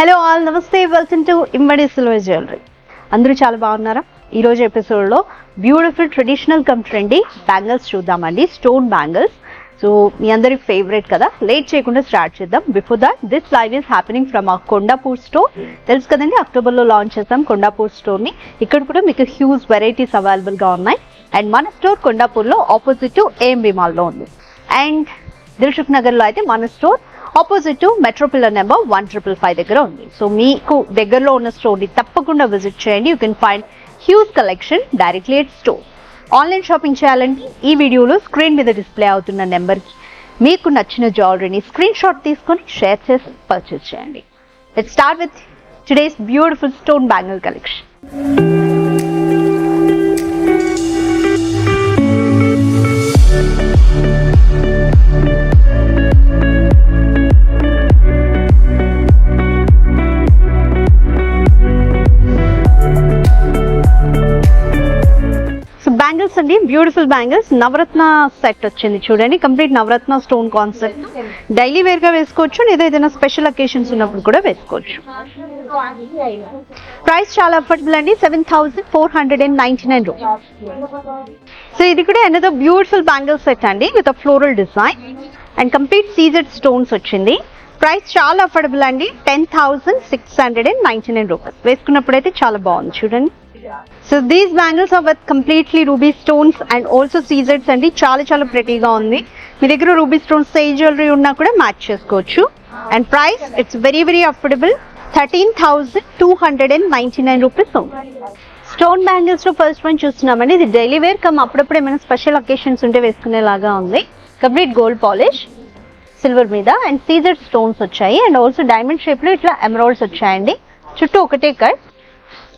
Hello all, నమస్తే, welcome to Immadi silver jewellery. అందరూ చాలా బాగున్నారా? ఈరోజు ఎపిసోడ్లో beautiful traditional come trendy bangles చూద్దామండి, స్టోన్ బ్యాంగిల్స్. సో మీ అందరి ఫేవరెట్ కదా, లేట్ చేయకుండా స్టార్ట్ చేద్దాం. Before that this live is happening from ఆ కొండాపూర్ స్టోర్. తెలుసు కదండి, అక్టోబర్లో లాంచ్ చేస్తాం కొండాపూర్ స్టోర్ని. ఇక్కడ కూడా మీకు హ్యూజ్ వెరైటీస్ అవైలబుల్గా ఉన్నాయి. అండ్ మన స్టోర్ కొండాపూర్లో ఆపోజిట్ టు ఏఎంబి మాల్లో ఉంది. అండ్ దిల్సుఖ్ నగర్లో అయితే మన store opposite to metro pillar number 1555 దగ్గర ఉంది. సో మీకు దగ్గరలో ఉన్న స్టోర్ని తప్పకుండా విజిట్ చేయండి. You can find huge collection directly at store. Online shopping చేయాలంటే ఈ వీడియోలో స్క్రీన్ మీద డిస్ప్లే అవుతున్న నెంబర్కి మీకు నచ్చిన జ్యువెలరీని స్క్రీన్ షాట్ తీసుకొని షేర్ చేసి పర్చేస్ చేయండి. Let's start with today's beautiful stone bangle collection. Bangles అండి, బ్యూటిఫుల్ బ్యాంగిల్స్. నవరత్న సెట్ వచ్చింది చూడండి, కంప్లీట్ నవరత్న స్టోన్ కాన్సెప్ట్. డైలీ వేర్ గా వేసుకోవచ్చు, లేదా ఏదైనా స్పెషల్ అకేషన్స్ ఉన్నప్పుడు కూడా వేసుకోవచ్చు. ప్రైస్ చాలా అఫోర్డబుల్ అండి, 7499 రూపీస్. సో ఇది కూడా అనదర్ బ్యూటిఫుల్ బ్యాంగిల్ సెట్ అండి with a floral design and complete CZ stones వచ్చింది. ప్రైస్ చాలా అఫోర్డబుల్ అండి, 10,699 రూపీస్. వేసుకున్నప్పుడైతే చాలా బాగుంది చూడండి. So these bangles are with completely ruby stones and also సీజెడ్స్ అండి. చాలా ప్రెటీగా ఉంది. మీ దగ్గర రూబీ స్టోన్స్ సే జ్యువెలరీ ఉన్నా కూడా మ్యాచ్ చేసుకోవచ్చు. And price it's very affordable, 13,299 rupees. Stone bangles లో ఫస్ట్ వన్ చూస్తున్నామండి. ఇది డైలీ వేర్ కమ్ అప్పుడప్పుడు ఏమైనా స్పెషల్ అకేషన్స్ ఉంటే వేసుకునేలాగా ఉంది. కంప్లీట్ గోల్డ్ పాలిష్ సిల్వర్ మీద అండ్ సీజెడ్ స్టోన్స్ వచ్చాయి. అండ్ ఆల్సో డైమండ్ షేప్ లో ఇట్లా ఎమరాల్డ్స్ వచ్చాయండి. చుట్టూ ఒకటే కట్.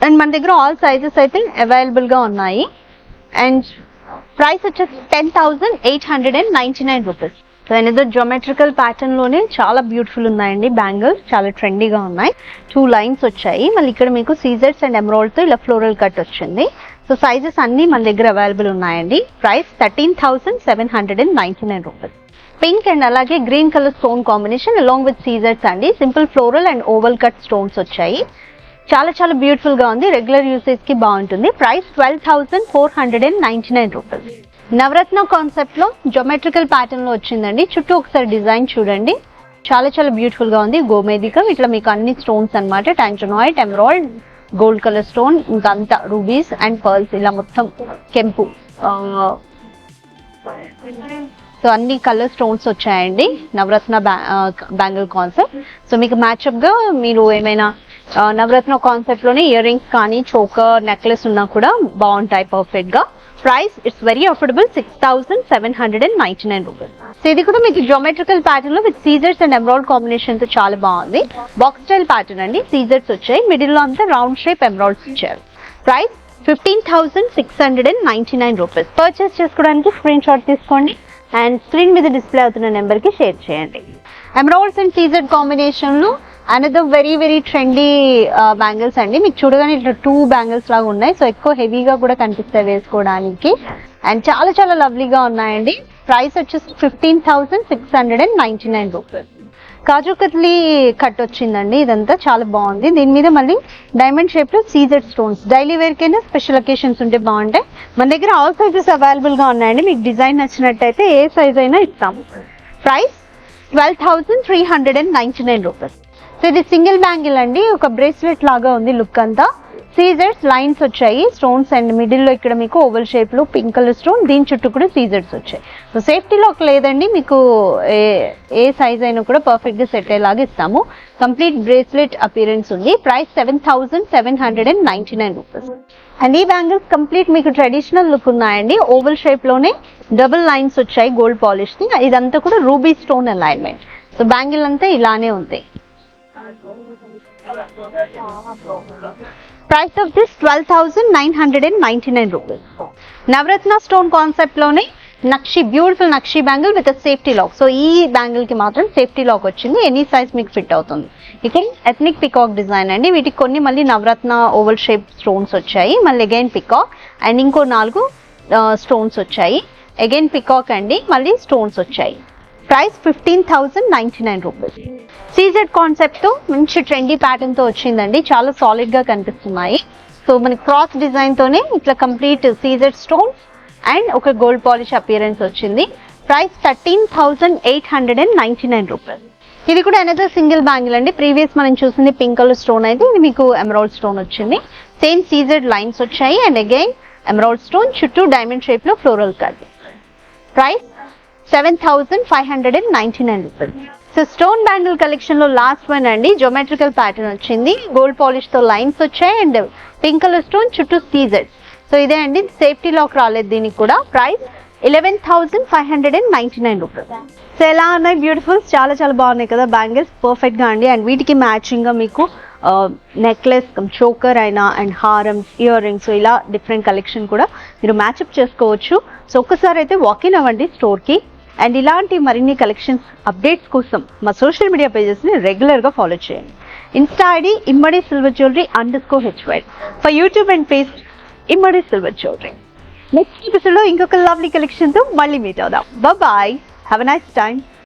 అండ్ మన దగ్గర ఆల్ సైజెస్ అయితే అవైలబుల్ గా ఉన్నాయి. అండ్ ప్రైస్ వచ్చేసి 10,899 రూపీస్. సో అనేది జియోమెట్రికల్ ప్యాటర్న్ లోనే చాలా బ్యూటిఫుల్ ఉన్నాయండి బ్యాంగిల్స్, చాలా ట్రెండీగా ఉన్నాయి. 2 లైన్స్ వచ్చాయి. మళ్ళీ ఇక్కడ మీకు సీజర్స్ అండ్ ఎమరాల్డ్ తో ఇలా ఫ్లోరల్ కట్ వచ్చింది. సో సైజెస్ అన్ని మన దగ్గర అవైలబుల్ ఉన్నాయండి. Price 13,799 rupees. పింక్ అండ్ అలాగే green colour stone combination along with సీజర్స్ అండి. Simple floral and oval cut stones వచ్చాయి. చాలా బ్యూటిఫుల్ గా ఉంది, రెగ్యులర్ యూసేజ్ కి బాగుంటుంది. Price 12,499 rupees. నవరత్న కాన్సెప్ట్ లో జోమెట్రికల్ ప్యాటర్న్ లో వచ్చిందండి. చుట్టూ ఒకసారి డిజైన్ చూడండి, చాలా బ్యూటిఫుల్ గా ఉంది. గోమేదికం ఇట్లా మీకు అన్ని స్టోన్స్ అన్నమాట. Tanzanite, emerald, gold colour stone, ఇంకంతా రూబీస్ అండ్ పర్ల్స్, ఇలా మొత్తం కెంపు. సో అన్ని కలర్ స్టోన్స్ వచ్చాయండి నవరత్న బ్యాంగిల్ కాన్సెప్ట్. సో మీకు మ్యాచ్అప్ గా మీరు ఏమైనా నవరత్న కాన్సెప్ట్ లోనే ఇయర్ రింగ్స్ కానీ చోకర్, నెక్లెస్ ఉన్నా కూడా బాగుంటాయి పర్ఫెక్ట్ గా. Price it's very affordable, 6,799 rupees. So ఇది కూడా మీకు జియోమెట్రికల్ ప్యాటర్న్ లో విత్ సీజర్స్ అండ్ ఎమరాల్డ్ కాంబినేషన్ తో చాలా బాగుంది. బాక్స్ స్టైల్ ప్యాటర్న్ అండి. సీజర్స్ వచ్చాయి, మిడిల్ లో అంతా రౌండ్ షేప్ ఎమరాల్డ్స్ ఇచ్చారు. Price 15,699 rupees. పర్చేస్ చేసుకోవడానికి స్క్రీన్ షాట్ తీసుకోండి అండ్ స్క్రీన్ మీద డిస్ప్లే అవుతున్న నెంబర్ కి షేర్ చేయండి. ఎమరాల్డ్స్ అండ్ సీజర్డ్ కాంబినేషన్ లో అనదర్ వెరీ ట్రెండీ బ్యాంగిల్స్ అండి. మీకు చూడగానే ఇట్లా 2 బ్యాంగిల్స్ లాగా ఉన్నాయి. సో ఎక్కువ హెవీగా కూడా కనిపిస్తాయి వేసుకోవడానికి. అండ్ చాలా లవ్లీగా ఉన్నాయండి. ప్రైస్ వచ్చేసి 15,699 రూపీస్. కాజు కత్లీ కట్ వచ్చిందండి. ఇదంతా చాలా బాగుంది. దీని మీద మళ్ళీ డైమండ్ షేప్ లో సీజెడ్ స్టోన్స్. డైలీ వేర్ కైనా స్పెషల్ అకేషన్స్ ఉంటే బాగుంటాయి. మన దగ్గర ఆల్ సైజెస్ అవైలబుల్ గా ఉన్నాయండి. మీకు డిజైన్ నచ్చినట్టయితే ఏ సైజ్ అయినా ఇస్తాము. Price 12,399 rupees. సో ఇది సింగిల్ బ్యాంగిల్ అండి, ఒక బ్రేస్లెట్ లాగా ఉంది లుక్ అంతా. సీజర్స్ లైన్స్ వచ్చాయి, స్టోన్స్ అండ్ మిడిల్ లో ఇక్కడ మీకు ఓవల్ షేప్ లో పింక్ కలర్ స్టోన్, దీని చుట్టూ కూడా సీజర్స్ వచ్చాయి. సో సేఫ్టీ లాక్ లేదండి, మీకు ఏ సైజ్ అయినా కూడా పర్ఫెక్ట్ గా సెట్ అయ్యేలాగా ఇస్తాము. కంప్లీట్ బ్రేస్లెట్ అపియరెన్స్ ఉంది. Price 7,799 rupees. అండ్ ఈ బ్యాంగిల్స్ కంప్లీట్ మీకు ట్రెడిషనల్ లుక్ ఉన్నాయండి. ఓవల్ షేప్ లోనే డబుల్ లైన్స్ వచ్చాయి గోల్డ్ పాలిష్ ది. ఇదంతా కూడా ruby stone alignment. So bangle అంతా ఇలానే ఉంది. Price of this 12,999 rupees. Navaratna stone concept లోనే నక్షి, బ్యూటిఫుల్ నక్షి bangle with safety lock. So ఈ బ్యాంగిల్ కి మాత్రం సేఫ్టీ లాక్ వచ్చింది. ఎనీ సైజ్ మీకు ఫిట్ అవుతుంది. ఇక్కడ ఎథ్నిక్ పికాక్ డిజైన్ అండి. వీటికి కొన్ని మళ్ళీ నవరత్న ఓవల్ షేప్ స్టోన్స్ వచ్చాయి. మళ్ళీ అగైన్ పికాక్ అండ్ ఇంకో 4 స్టోన్స్ వచ్చాయి. అగైన్ పికాక్ అండి, మళ్ళీ స్టోన్స్ వచ్చాయి. Price 15,099 rupees. సీజెడ్ కాన్సెప్ట్తో మంచి ట్రెండీ ప్యాటర్న్తో వచ్చిందండి, చాలా సాలిడ్గా కనిపిస్తున్నాయి. సో మనకి క్రాస్ డిజైన్తోనే ఇట్లా కంప్లీట్ సీజెడ్ స్టోన్స్ అండ్ ఒక గోల్డ్ పాలిష్ అపియరెన్స్ వచ్చింది. Price 13,899 rupees. ఇది కూడా అనదర్ సింగిల్ బ్యాంగిల్ అండి. ప్రీవియస్ మనం చూసింది పింక్ కలర్ స్టోన్ అయితే ఇది మీకు ఎమరాల్డ్ స్టోన్ వచ్చింది. సేమ్ సీజెడ్ లైన్స్ వచ్చాయి అండ్ అగైన్ ఎమరాల్డ్ స్టోన్ చుట్టూ డైమండ్ షేప్ లో floral cut. Price 7,599 rupees. So stone bangle collection లో లాస్ట్ వన్ అండి, జోమెట్రికల్ ప్యాటర్న్ వచ్చింది, గోల్డ్ పాలిష్ తో లైన్స్ వచ్చాయి అండ్ పింక్ కలర్ స్టోన్ చుట్టూ సీజెడ్. సో ఇదే అండి, సేఫ్టీ లాక్ రాలేదు దీనికి కూడా. Price 11,599 rupees. సో ఎలా ఉన్నాయి బ్యూటిఫుల్స్, చాలా చాలా బాగున్నాయి కదా బ్యాంగిల్స్, పర్ఫెక్ట్ గా అండి. అండ్ వీటికి మ్యాచింగ్ గా మీకు నెక్లెస్, చోకర్ అయినా అండ్ హారమ్స్, ఇయర్ రింగ్స్, ఇలా డిఫరెంట్ కలెక్షన్ కూడా మీరు మ్యాచ్అప్ చేసుకోవచ్చు. సో ఒక్కసారి అయితే వాకిన్ అవ్వండి స్టోర్ కి. అండ్ ఇలాంటి మరిన్ని కలెక్షన్స్ అప్డేట్స్ కోసం మా సోషల్ మీడియా పేజెస్ ని రెగ్యులర్ గా ఫాలో చేయండి. Insta ID Immadi silver jewellery _HY, for YouTube and face Immadi silver jewellery. Next episode లో ఇంకొక లవ్లీ కలెక్షన్ తో మళ్ళీ మీట్ అవుదాం. Bye, have a nice time.